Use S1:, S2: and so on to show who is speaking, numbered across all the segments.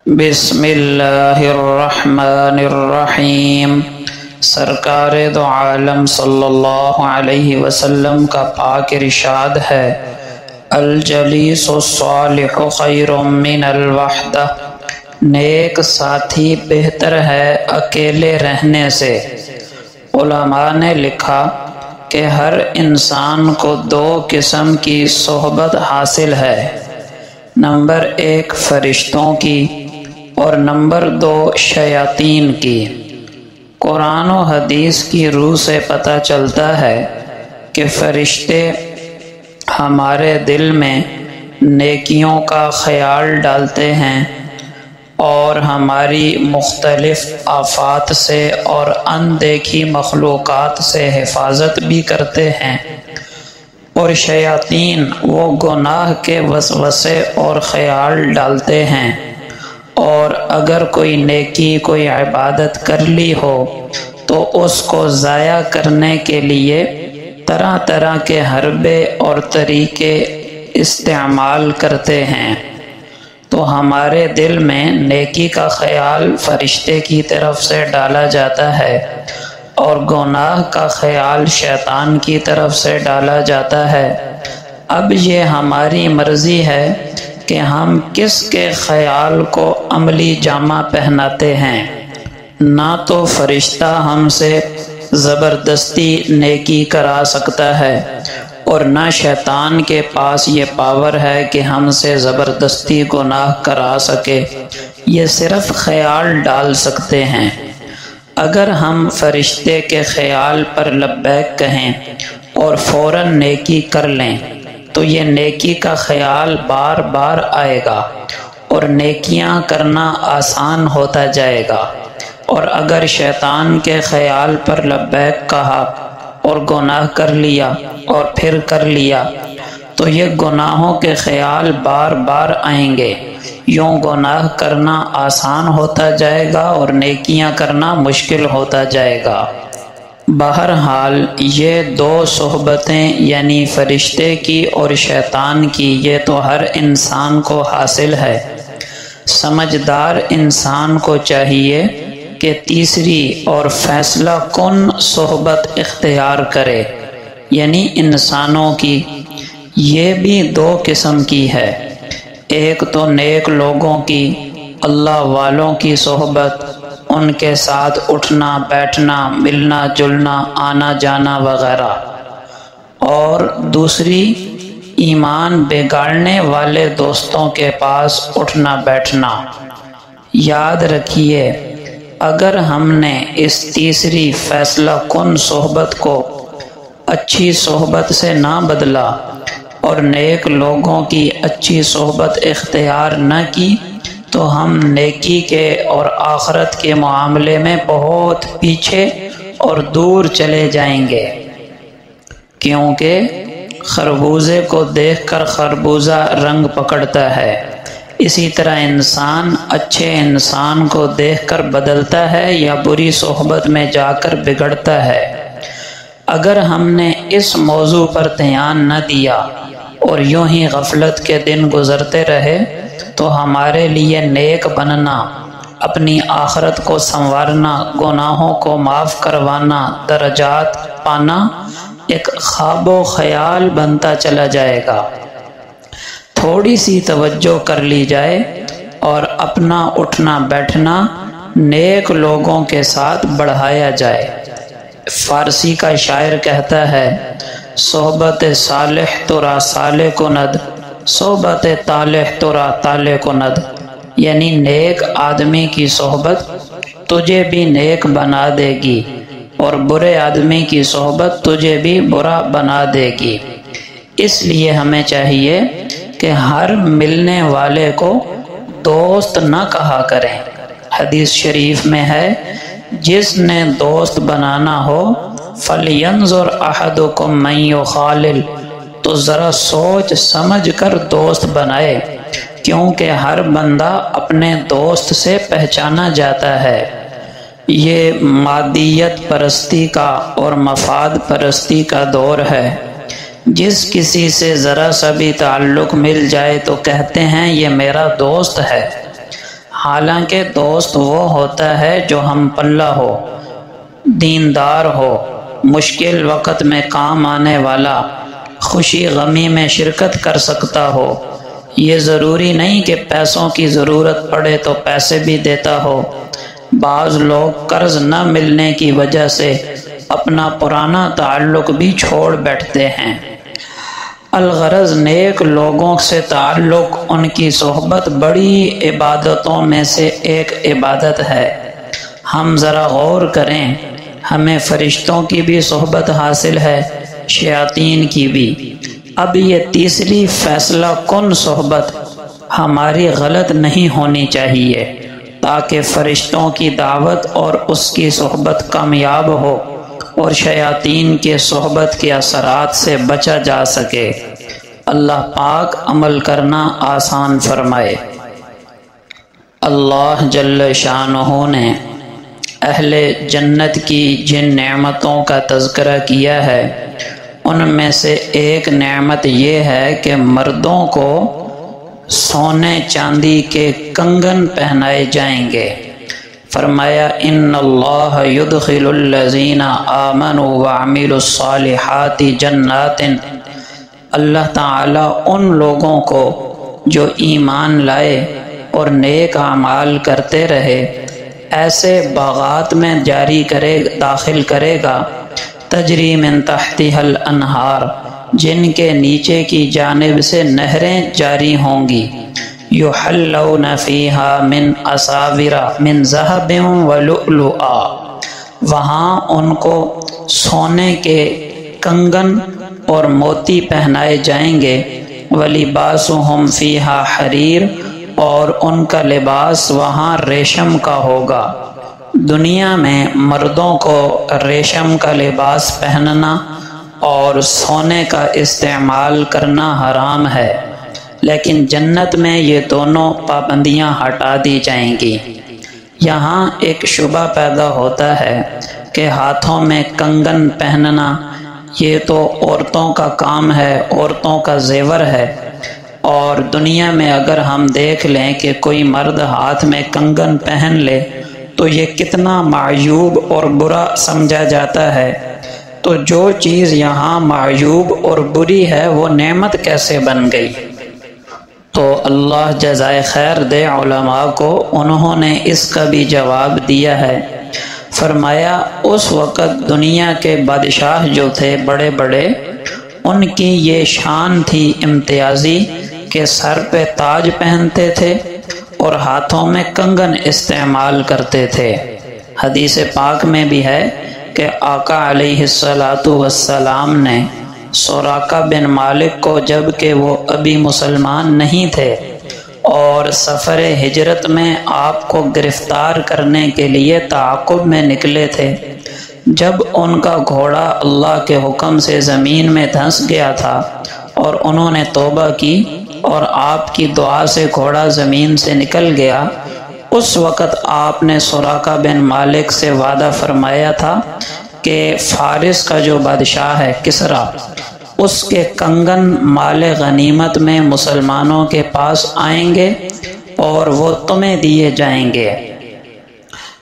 S1: بسم اللہ الرحمن الرحیم۔ سرکار دو عالم صلی اللہ علیہ وسلم کا پاک ارشاد ہے، الجلیس الصالح خیر من الوحدہ، نیک ساتھی بہتر ہے اکیلے رہنے سے۔ علماء نے لکھا کہ ہر انسان کو دو قسم کی صحبت حاصل ہے، نمبر 1 فرشتوں کی اور نمبر 2 شیاطین کی۔ قرآن و حدیث کی روح سے پتہ چلتا ہے کہ فرشتے ہمارے دل میں نیکیوں کا خیال ڈالتے ہیں اور ہماری مختلف آفات سے اور اندیکھی مخلوقات سے حفاظت بھی کرتے ہیں، اور شیاطین وہ گناہ کے وسوسے اور خیال ڈالتے ہیں، اور اگر کوئی نیکی کوئی عبادت کر لی ہو تو اس کو ضائع کرنے کے لیے طرح طرح کے حربے اور طریقے استعمال کرتے ہیں۔ تو ہمارے دل میں نیکی کا خیال فرشتے کی طرف سے ڈالا جاتا ہے اور گناہ کا خیال شیطان کی طرف سے ڈالا جاتا ہے۔ اب یہ ہماری مرضی ہے کہ ہم کس کے خیال کو عملی جامہ پہناتے ہیں۔ نہ تو فرشتہ ہم سے زبردستی نیکی کرا سکتا ہے اور نہ شیطان کے پاس یہ پاور ہے کہ ہم سے زبردستی گناہ کرا سکے، یہ صرف خیال ڈال سکتے ہیں۔ اگر ہم فرشتے کے خیال پر لبیک کہیں اور فوراً نیکی کر لیں تو یہ نیکی کا خیال بار بار آئے گا اور نیکیاں کرنا آسان ہوتا جائے گا، اور اگر شیطان کے خیال پر لبیک کہا اور گناہ کر لیا اور پھر کر لیا تو یہ گناہوں کے خیال بار بار آئیں گے، یوں گناہ کرنا آسان ہوتا جائے گا اور نیکیاں کرنا مشکل ہوتا جائے گا۔ بہرحال یہ دو صحبتیں یعنی فرشتے کی اور شیطان کی، یہ تو ہر انسان کو حاصل ہے۔ سمجھدار انسان کو چاہیے کہ تیسری اور فیصلہ کن صحبت اختیار کرے، یعنی انسانوں کی۔ یہ بھی دو قسم کی ہے، ایک تو نیک لوگوں کی، اللہ والوں کی صحبت، ان کے ساتھ اٹھنا بیٹھنا ملنا جلنا آنا جانا وغیرہ، اور دوسری ایمان بگاڑنے والے دوستوں کے پاس اٹھنا بیٹھنا۔ یاد رکھیے، اگر ہم نے اس تیسری فیصلہ کن صحبت کو اچھی صحبت سے نہ بدلا اور نیک لوگوں کی اچھی صحبت اختیار نہ کی تو ہم نیکی کے اور آخرت کے معاملے میں بہت پیچھے اور دور چلے جائیں گے، کیونکہ خربوزے کو دیکھ کر خربوزہ رنگ پکڑتا ہے، اسی طرح انسان اچھے انسان کو دیکھ کر بدلتا ہے یا بری صحبت میں جا کر بگڑتا ہے۔ اگر ہم نے اس موضوع پر دھیان نہ دیا اور یوں ہی غفلت کے دن گزرتے رہے تو ہمارے لیے نیک بننا، اپنی آخرت کو سنوارنا، گناہوں کو معاف کروانا، درجات پانا ایک خواب و خیال بنتا چلا جائے گا۔ تھوڑی سی توجہ کر لی جائے اور اپنا اٹھنا بیٹھنا نیک لوگوں کے ساتھ بڑھایا جائے۔ فارسی کا شاعر کہتا ہے، صحبت صالح ترا صالح کند، صحبت طالح ترا طالح کند، یعنی نیک آدمی کی صحبت تجھے بھی نیک بنا دے گی اور برے آدمی کی صحبت تجھے بھی برا بنا دے گی۔ اس لیے ہمیں چاہیے کہ ہر ملنے والے کو دوست نہ کہا کریں۔ حدیث شریف میں ہے، جس نے دوست بنانا ہو فَلْيَنْظُرْ أَحَدُكُمْ مَنْ يُخَالِلُ، تو ذرا سوچ سمجھ کر دوست بنائے، کیونکہ ہر بندہ اپنے دوست سے پہچانا جاتا ہے۔ یہ مادیت پرستی کا اور مفاد پرستی کا دور ہے۔ جس کسی سے ذرا سا بھی تعلق مل جائے تو کہتے ہیں یہ میرا دوست ہے۔ حالانکہ دوست وہ ہوتا ہے جو ہم پلہ ہو، دیندار ہو، مشکل وقت میں کام آنے والا، خوشی غمی میں شرکت کر سکتا ہو۔ یہ ضروری نہیں کہ پیسوں کی ضرورت پڑے تو پیسے بھی دیتا ہو۔ بعض لوگ قرض نہ ملنے کی وجہ سے اپنا پرانا تعلق بھی چھوڑ بیٹھتے ہیں۔ الغرض نیک لوگوں سے تعلق، ان کی صحبت بڑی عبادتوں میں سے ایک عبادت ہے۔ ہم ذرا غور کریں، ہمیں فرشتوں کی بھی صحبت حاصل ہے، شیاطین کی بھی۔ اب یہ تیسری فیصلہ کن صحبت ہماری غلط نہیں ہونی چاہیے تاکہ فرشتوں کی دعوت اور اس کی صحبت کامیاب ہو اور شیاطین کے صحبت کے اثرات سے بچا جا سکے۔ اللہ پاک عمل کرنا آسان فرمائے۔ اللہ جل شانہ نے اہل جنت کی جن نعمتوں کا تذکرہ کیا ہے ان میں سے ایک نعمت یہ ہے کہ مردوں کو سونے چاندی کے کنگن پہنائے جائیں گے۔ فرمایا ان اللہ یدخل الذین آمنوا وعملوا الصالحات جنات، اللہ تعالیٰ ان لوگوں کو جو ایمان لائے اور نیک اعمال کرتے رہے ایسے باغات میں داخل کرے گا، تجری من تحتها الانہار، جن کے نیچے کی جانب سے نہریں جاری ہوں گی، یحلون فیہا من اساور من ذہب ولؤلؤا، وہاں ان کو سونے کے کنگن اور موتی پہنائے جائیں گے، ولباسہم فیہا حریر، اور ان کا لباس وہاں ریشم کا ہوگا۔ دنیا میں مردوں کو ریشم کا لباس پہننا اور سونے کا استعمال کرنا حرام ہے، لیکن جنت میں یہ دونوں پابندیاں ہٹا دی جائیں گی۔ یہاں ایک شبہ پیدا ہوتا ہے کہ ہاتھوں میں کنگن پہننا یہ تو عورتوں کا کام ہے، عورتوں کا زیور ہے، اور دنیا میں اگر ہم دیکھ لیں کہ کوئی مرد ہاتھ میں کنگن پہن لے تو یہ کتنا معیوب اور برا سمجھا جاتا ہے۔ تو جو چیز یہاں معیوب اور بری ہے وہ نعمت کیسے بن گئی؟ تو اللہ جزائے خیر دے علماء کو، انہوں نے اس کا بھی جواب دیا ہے۔ فرمایا اس وقت دنیا کے بادشاہ جو تھے بڑے بڑے، ان کی یہ شان تھی امتیازی کہ سر پہ تاج پہنتے تھے اور ہاتھوں میں کنگن استعمال کرتے تھے۔ حدیث پاک میں بھی ہے کہ آقا علیہ السلام نے سراقہ بن مالک کو، جب کہ وہ ابھی مسلمان نہیں تھے اور سفر ہجرت میں آپ کو گرفتار کرنے کے لیے تعاقب میں نکلے تھے، جب ان کا گھوڑا اللہ کے حکم سے زمین میں دھنس گیا تھا اور انہوں نے توبہ کی اور آپ کی دعا سے گھوڑا زمین سے نکل گیا، اس وقت آپ نے سراقہ بن مالک سے وعدہ فرمایا تھا کہ فارس کا جو بادشاہ ہے کسریٰ، اس کے کنگن مال غنیمت میں مسلمانوں کے پاس آئیں گے اور وہ تمہیں دیے جائیں گے۔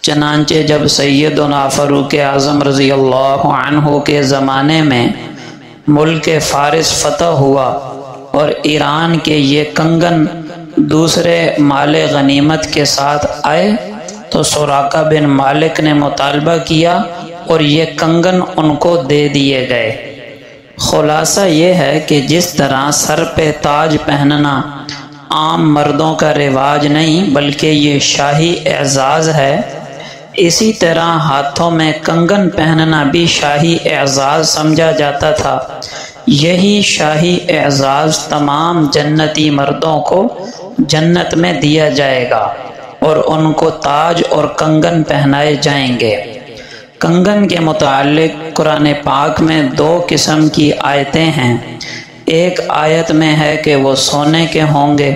S1: چنانچہ جب سیدنا فاروق اعظم رضی اللہ عنہ کے زمانے میں ملک فارس فتح ہوا اور ایران کے یہ کنگن دوسرے مال غنیمت کے ساتھ آئے تو سراقہ بن مالک نے مطالبہ کیا اور یہ کنگن ان کو دے دیے گئے۔ خلاصہ یہ ہے کہ جس طرح سر پہ تاج پہننا عام مردوں کا رواج نہیں بلکہ یہ شاہی اعزاز ہے، اسی طرح ہاتھوں میں کنگن پہننا بھی شاہی اعزاز سمجھا جاتا تھا۔ یہی شاہی اعزاز تمام جنتی مردوں کو جنت میں دیا جائے گا اور ان کو تاج اور کنگن پہنائے جائیں گے۔ کنگن کے متعلق قرآن پاک میں 2 قسم کی آیتیں ہیں، ایک آیت میں ہے کہ وہ سونے کے ہوں گے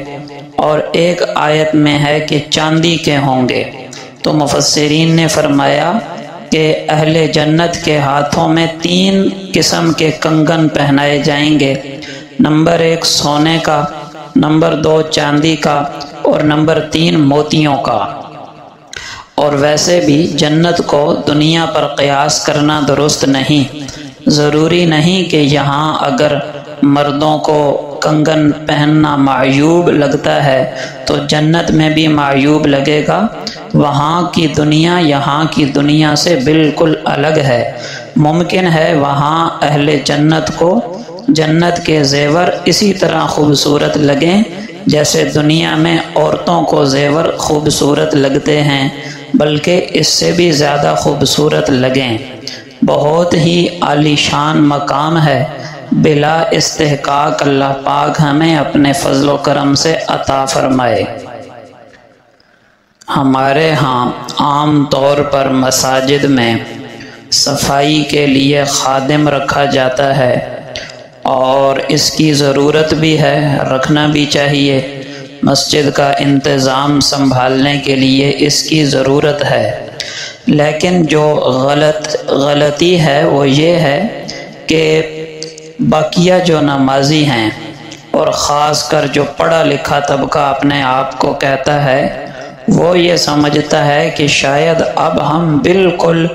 S1: اور ایک آیت میں ہے کہ چاندی کے ہوں گے۔ تو مفسرین نے فرمایا کہ اہل جنت کے ہاتھوں میں 3 قسم کے کنگن پہنائے جائیں گے۔ نمبر 1 سونے کا، نمبر 2 چاندی کا اور نمبر 3 موتیوں کا۔ اور ویسے بھی جنت کو دنیا پر قیاس کرنا درست نہیں۔ ضروری نہیں کہ یہاں اگر مردوں کو کنگن پہننا معیوب لگتا ہے تو جنت میں بھی معیوب لگے گا۔ وہاں کی دنیا یہاں کی دنیا سے بالکل الگ ہے۔ ممکن ہے وہاں اہل جنت کو جنت کے زیور اسی طرح خوبصورت لگیں جیسے دنیا میں عورتوں کو زیور خوبصورت لگتے ہیں، بلکہ اس سے بھی زیادہ خوبصورت لگیں۔ بہت ہی عالی شان مقام ہے۔ بلا استحقاق اللہ پاک ہمیں اپنے فضل و کرم سے عطا فرمائے۔ ہمارے ہاں عام طور پر مساجد میں صفائی کے لیے خادم رکھا جاتا ہے، اور اس کی ضرورت بھی ہے، رکھنا بھی چاہیے۔ مسجد کا انتظام سنبھالنے کے لیے اس کی ضرورت ہے، لیکن جو غلطی ہے وہ یہ ہے کہ باقیہ جو نمازی ہیں اور خاص کر جو پڑھا لکھا طبقہ اپنے آپ کو کہتا ہے، وہ یہ سمجھتا ہے کہ شاید اب ہم بالکل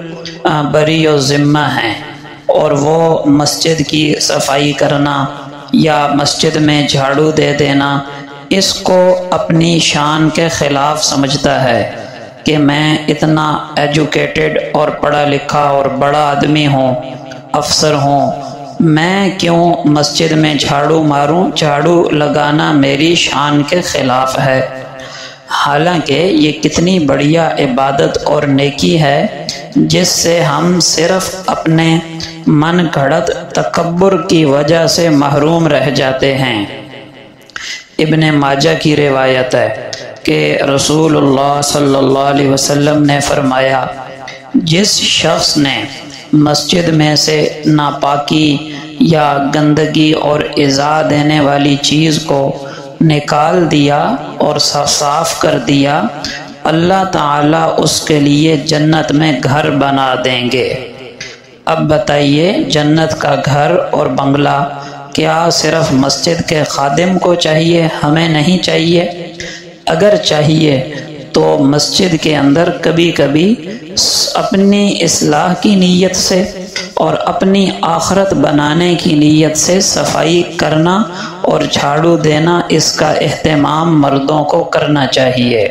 S1: بری و ذمہ ہیں، اور وہ مسجد کی صفائی کرنا یا مسجد میں جھاڑو دے دینا اس کو اپنی شان کے خلاف سمجھتا ہے کہ میں اتنا ایجوکیٹڈ اور پڑھا لکھا اور بڑا آدمی ہوں، افسر ہوں، میں کیوں مسجد میں جھاڑو ماروں؟ جھاڑو لگانا میری شان کے خلاف ہے۔ حالانکہ یہ کتنی بڑھیا عبادت اور نیکی ہے جس سے ہم صرف اپنے من گھڑت تکبر کی وجہ سے محروم رہ جاتے ہیں۔ ابن ماجہ کی روایت ہے کہ رسول اللہ صلی اللہ علیہ وسلم نے فرمایا، جس شخص نے مسجد میں سے ناپاکی یا گندگی اور ایذا دینے والی چیز کو نکال دیا اور صاف کر دیا، اللہ تعالیٰ اس کے لیے جنت میں گھر بنا دیں گے۔ اب بتائیے، جنت کا گھر اور بنگلہ کیا صرف مسجد کے خادم کو چاہیے؟ ہمیں نہیں چاہیے؟ اگر چاہیے تو مسجد کے اندر کبھی کبھی اپنی اصلاح کی نیت سے اور اپنی آخرت بنانے کی نیت سے صفائی کرنا اور جھاڑو دینا، اس کا اہتمام مردوں کو کرنا چاہیے۔